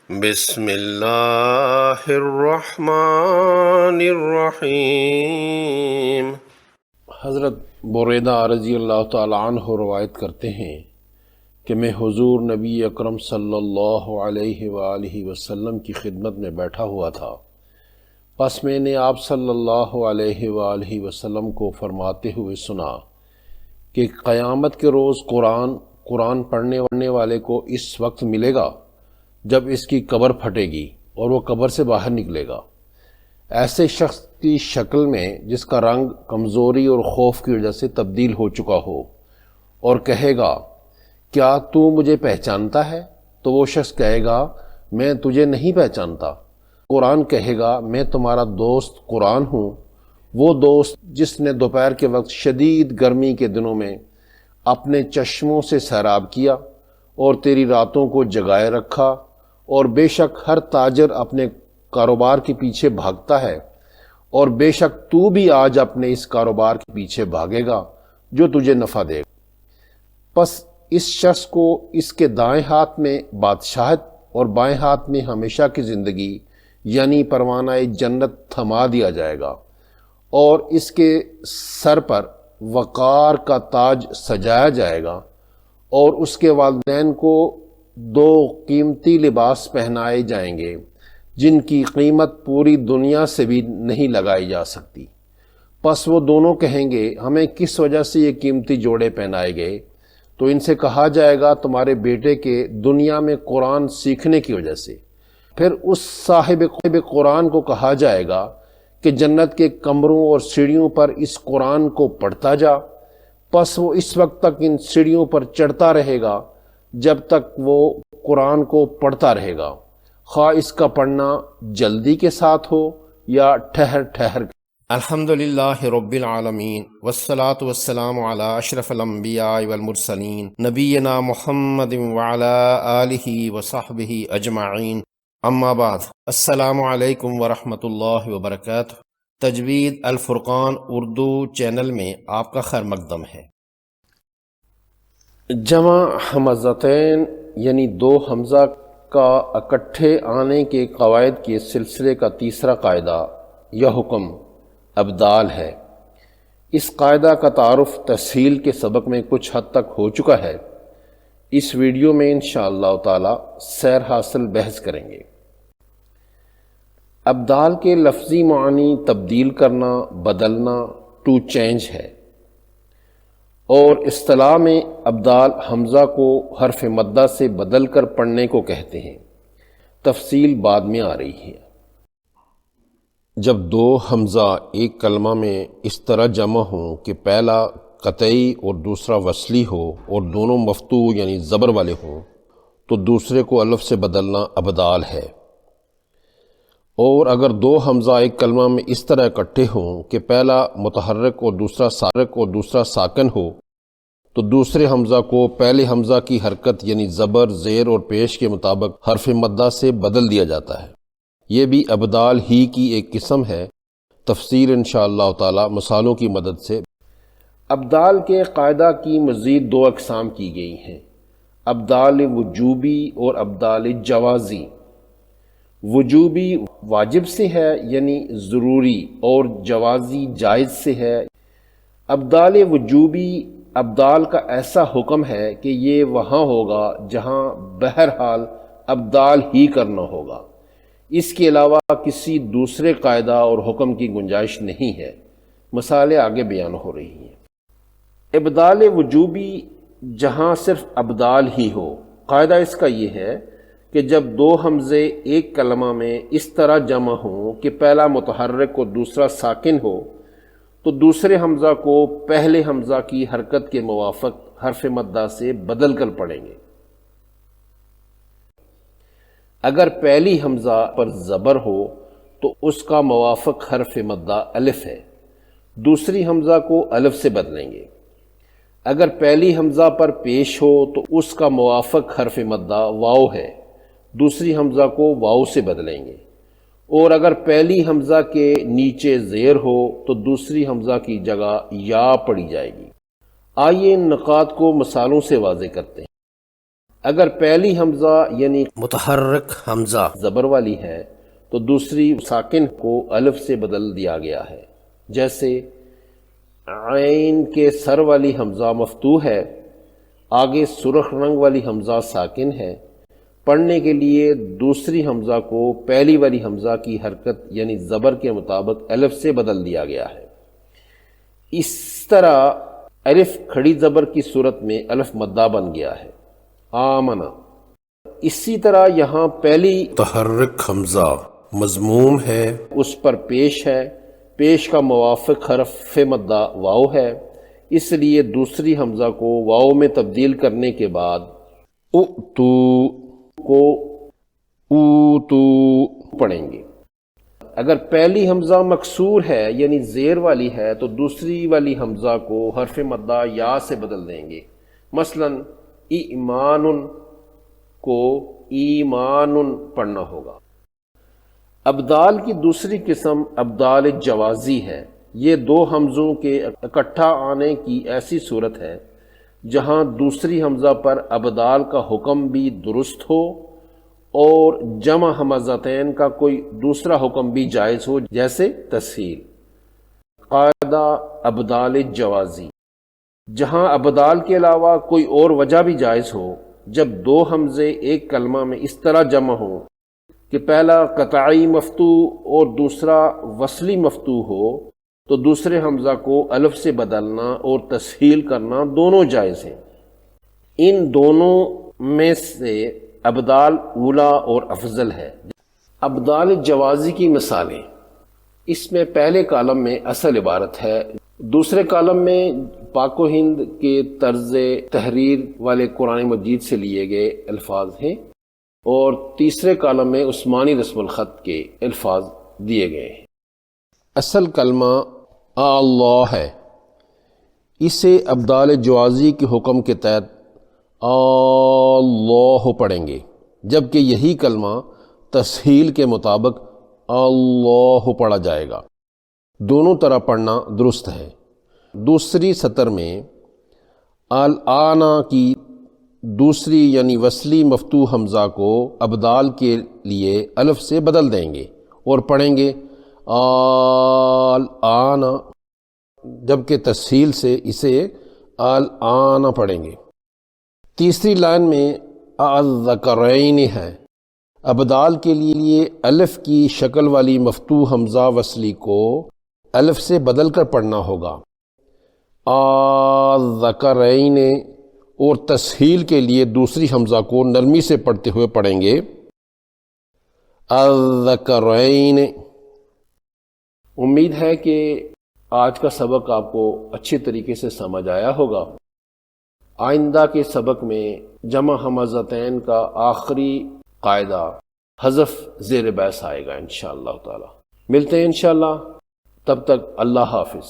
بسم اللہ الرحمن الرحیم۔ حضرت بریدہ رضی اللہ تعالی عنہ روایت کرتے ہیں کہ میں حضور نبی اکرم صلی اللہ علیہ وآلہ وسلم کی خدمت میں بیٹھا ہوا تھا، پس میں نے آپ صلی اللہ علیہ وآلہ وسلم کو فرماتے ہوئے سنا کہ قیامت کے روز قرآن پڑھنے والے کو اس وقت ملے گا جب اس کی قبر پھٹے گی اور وہ قبر سے باہر نکلے گا، ایسے شخص کی شکل میں جس کا رنگ کمزوری اور خوف کی وجہ سے تبدیل ہو چکا ہو، اور کہے گا کیا تو مجھے پہچانتا ہے؟ تو وہ شخص کہے گا میں تجھے نہیں پہچانتا۔ قرآن کہے گا میں تمہارا دوست قرآن ہوں، وہ دوست جس نے دوپہر کے وقت شدید گرمی کے دنوں میں اپنے چشموں سے سیراب کیا اور تیری راتوں کو جگائے رکھا، اور بے شک ہر تاجر اپنے کاروبار کے پیچھے بھاگتا ہے، اور بے شک تو بھی آج اپنے اس کاروبار کے پیچھے بھاگے گا جو تجھے نفع دے گا۔ پس اس شخص کو اس کے دائیں ہاتھ میں بادشاہت اور بائیں ہاتھ میں ہمیشہ کی زندگی یعنی پروانہ جنت تھما دیا جائے گا، اور اس کے سر پر وقار کا تاج سجایا جائے گا، اور اس کے والدین کو دو قیمتی لباس پہنائے جائیں گے جن کی قیمت پوری دنیا سے بھی نہیں لگائی جا سکتی۔ پس وہ دونوں کہیں گے ہمیں کس وجہ سے یہ قیمتی جوڑے پہنائے گئے؟ تو ان سے کہا جائے گا تمہارے بیٹے کے دنیا میں قرآن سیکھنے کی وجہ سے۔ پھر اس صاحب قرآن کو کہا جائے گا کہ جنت کے کمروں اور سیڑھیوں پر اس قرآن کو پڑھتا جا، پس وہ اس وقت تک ان سیڑھیوں پر چڑھتا رہے گا جب تک وہ قرآن کو پڑھتا رہے گا، خواہ اس کا پڑھنا جلدی کے ساتھ ہو یا ٹھہر ٹھہر۔ الحمدللہ رب العالمین، والصلاة والسلام علی اشرف الانبیاء والمرسلین، نبینا محمد وعلی آلہ وصحبہ اجمعین، اما بعد، السلام علیکم ورحمۃ اللہ وبرکاتہ۔ تجوید الفرقان اردو چینل میں آپ کا خیر مقدم ہے۔ جمع حمزتین یعنی دو حمزہ کا اکٹھے آنے کے قواعد کے سلسلے کا تیسرا قاعدہ یا حکم ابدال ہے۔ اس قاعدہ کا تعارف تسہیل کے سبق میں کچھ حد تک ہو چکا ہے، اس ویڈیو میں انشاءاللہ تعالی سیر حاصل بحث کریں گے۔ ابدال کے لفظی معنی تبدیل کرنا، بدلنا، ٹو چینج ہے، اور اصطلاح میں ابدال حمزہ کو حرف مدہ سے بدل کر پڑھنے کو کہتے ہیں، تفصیل بعد میں آ رہی ہے۔ جب دو حمزہ ایک کلمہ میں اس طرح جمع ہوں کہ پہلا قطعی اور دوسرا وصلی ہو اور دونوں مفتوح یعنی زبر والے ہوں تو دوسرے کو الف سے بدلنا ابدال ہے، اور اگر دو حمزہ ایک کلمہ میں اس طرح اکٹھے ہوں کہ پہلا متحرک اور دوسرا ساکن ہو تو دوسرے حمزہ کو پہلے حمزہ کی حرکت یعنی زبر، زیر اور پیش کے مطابق حرف مدہ سے بدل دیا جاتا ہے۔ یہ بھی ابدال ہی کی ایک قسم ہے، تفصیل انشاءاللہ تعالی مثالوں کی مدد سے۔ ابدال کے قاعدہ کی مزید دو اقسام کی گئی ہیں، ابدال وجوبی اور ابدال جوازی۔ وجوبی واجب سے ہے یعنی ضروری، اور جوازی جائز سے ہے۔ ابدال وجوبی ابدال کا ایسا حکم ہے کہ یہ وہاں ہوگا جہاں بہرحال ابدال ہی کرنا ہوگا، اس کے علاوہ کسی دوسرے قاعدہ اور حکم کی گنجائش نہیں ہے۔ مثالیں آگے بیان ہو رہی ہیں۔ ابدال وجوبی جہاں صرف ابدال ہی ہو، قاعدہ اس کا یہ ہے کہ جب دو حمزے ایک کلمہ میں اس طرح جمع ہوں کہ پہلا متحرک اور دوسرا ساکن ہو تو دوسرے حمزہ کو پہلے حمزہ کی حرکت کے موافق حرف مدہ سے بدل کر پڑھیں گے۔ اگر پہلی حمزہ پر زبر ہو تو اس کا موافق حرف مدہ الف ہے، دوسری حمزہ کو الف سے بدلیں گے۔ اگر پہلی حمزہ پر پیش ہو تو اس کا موافق حرف مدہ واو ہے، دوسری حمزہ کو واو سے بدلیں گے۔ اور اگر پہلی حمزہ کے نیچے زیر ہو تو دوسری حمزہ کی جگہ یا پڑی جائے گی۔ آئیے ان نقاط کو مثالوں سے واضح کرتے ہیں۔ اگر پہلی حمزہ یعنی متحرک حمزہ زبر والی ہے تو دوسری ساکن کو الف سے بدل دیا گیا ہے، جیسے عین کے سر والی حمزہ مفتوح ہے، آگے سرخ رنگ والی حمزہ ساکن ہے، پڑھنے کے لیے دوسری حمزہ کو پہلی والی حمزہ کی حرکت یعنی زبر کے مطابق الف سے بدل دیا گیا ہے۔ اس طرح الف کھڑی زبر کی صورت میں الف مدہ بن گیا ہے، آمنا۔ اسی طرح یہاں پہلی متحرک حمزہ مضموم ہے، اس پر پیش ہے، پیش کا موافق حرف مدہ واو ہے، اس لیے دوسری حمزہ کو واو میں تبدیل کرنے کے بعد اُتو کو اوتو پڑھیں گے۔ اگر پہلی حمزہ مکسور ہے یعنی زیر والی ہے تو دوسری والی حمزہ کو حرف مدہ یا سے بدل دیں گے، مثلا ایمان کو ایمان پڑھنا ہوگا۔ ابدال کی دوسری قسم ابدال جوازی ہے، یہ دو حمزوں کے اکٹھا آنے کی ایسی صورت ہے جہاں دوسری حمزہ پر ابدال کا حکم بھی درست ہو اور جمع حمزتین کا کوئی دوسرا حکم بھی جائز ہو، جیسے تسہیل۔ قاعدہ ابدال جوازی: جہاں ابدال کے علاوہ کوئی اور وجہ بھی جائز ہو، جب دو حمزے ایک کلمہ میں اس طرح جمع ہوں کہ پہلا قطعی مفتوح اور دوسرا وصلی مفتوح ہو تو دوسرے حمزہ کو الف سے بدلنا اور تسہیل کرنا دونوں جائز ہیں۔ ان دونوں میں سے ابدال اولا اور افضل ہے۔ ابدال جوازی کی مثالیں: اس میں پہلے کالم میں اصل عبارت ہے، دوسرے کالم میں پاک و ہند کے طرز تحریر والے قرآن مجید سے لیے گئے الفاظ ہیں، اور تیسرے کالم میں عثمانی رسم الخط کے الفاظ دیے گئے ہیں۔ اصل کلمہ اللہ ہے، اسے ابدال جوازی کے حکم کے تحت اللہ پڑھیں گے، جبکہ یہی کلمہ تسہیل کے مطابق اللہ پڑھا جائے گا۔ دونوں طرح پڑھنا درست ہے۔ دوسری سطر میں الآنا کی دوسری یعنی وصلی مفتوح حمزہ کو ابدال کے لیے الف سے بدل دیں گے اور پڑھیں گے الآنا، جبکہ تسہیل سے اسے الآنا پڑھیں گے۔ تیسری لائن میں الذکرین ہے، ابدال کے لیے الف کی شکل والی مفتوح حمزہ وصلی کو الف سے بدل کر پڑھنا ہوگا، الذکرین، اور تسہیل کے لیے دوسری حمزہ کو نرمی سے پڑھتے ہوئے پڑھیں گے الذکرین۔ امید ہے کہ آج کا سبق آپ کو اچھی طریقے سے سمجھ آیا ہوگا۔ آئندہ کے سبق میں جمع حمزتین کا آخری قاعدہ حذف زیر بحث آئے گا انشاءاللہ تعالی۔ ملتے ہیں انشاءاللہ، تب تک اللہ حافظ۔